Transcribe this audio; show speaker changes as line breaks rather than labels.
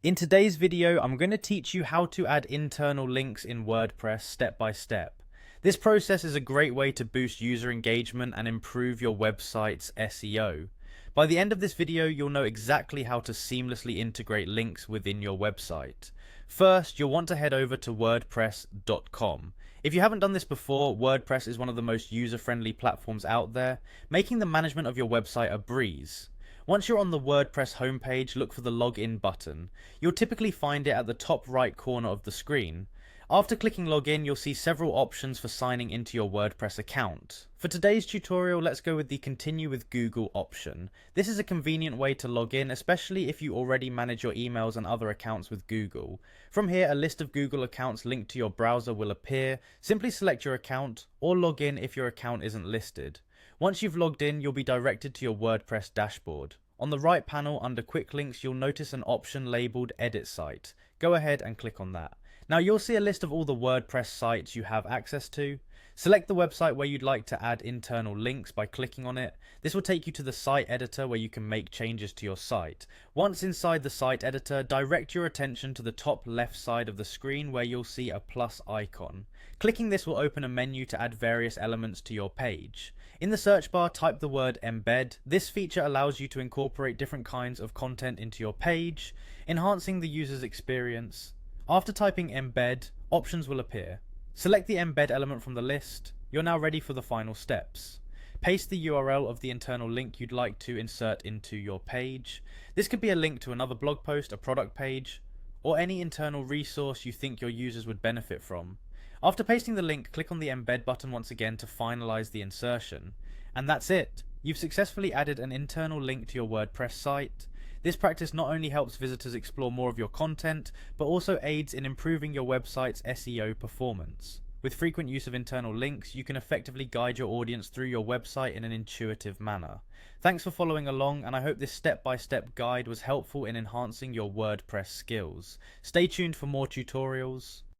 In today's video, I'm going to teach you how to add internal links in WordPress step by step. This process is a great way to boost user engagement and improve your website's SEO. By the end of this video, you'll know exactly how to seamlessly integrate links within your website. First, you'll want to head over to wordpress.com. If you haven't done this before, WordPress is one of the most user-friendly platforms out there, making the management of your website a breeze. Once you're on the WordPress homepage, look for the login button. You'll typically find it at the top right corner of the screen. After clicking login, you'll see several options for signing into your WordPress account. For today's tutorial, let's go with the Continue with Google option. This is a convenient way to log in, especially if you already manage your emails and other accounts with Google. From here, a list of Google accounts linked to your browser will appear. Simply select your account or log in if your account isn't listed. Once you've logged in, you'll be directed to your WordPress dashboard. On the right panel under Quick Links, you'll notice an option labeled Edit Site. Go ahead and click on that. Now you'll see a list of all the WordPress sites you have access to. Select the website where you'd like to add internal links by clicking on it. This will take you to the site editor where you can make changes to your site. Once inside the site editor, direct your attention to the top left side of the screen where you'll see a plus icon. Clicking this will open a menu to add various elements to your page. In the search bar, type the word embed. This feature allows you to incorporate different kinds of content into your page, enhancing the user's experience. After typing embed, options will appear. Select the embed element from the list. You're now ready for the final steps. Paste the URL of the internal link you'd like to insert into your page. This could be a link to another blog post, a product page, or any internal resource you think your users would benefit from. After pasting the link, click on the embed button once again to finalize the insertion. And that's it. You've successfully added an internal link to your WordPress site. This practice not only helps visitors explore more of your content, but also aids in improving your website's SEO performance. With frequent use of internal links, you can effectively guide your audience through your website in an intuitive manner. Thanks for following along, and I hope this step-by-step guide was helpful in enhancing your WordPress skills. Stay tuned for more tutorials.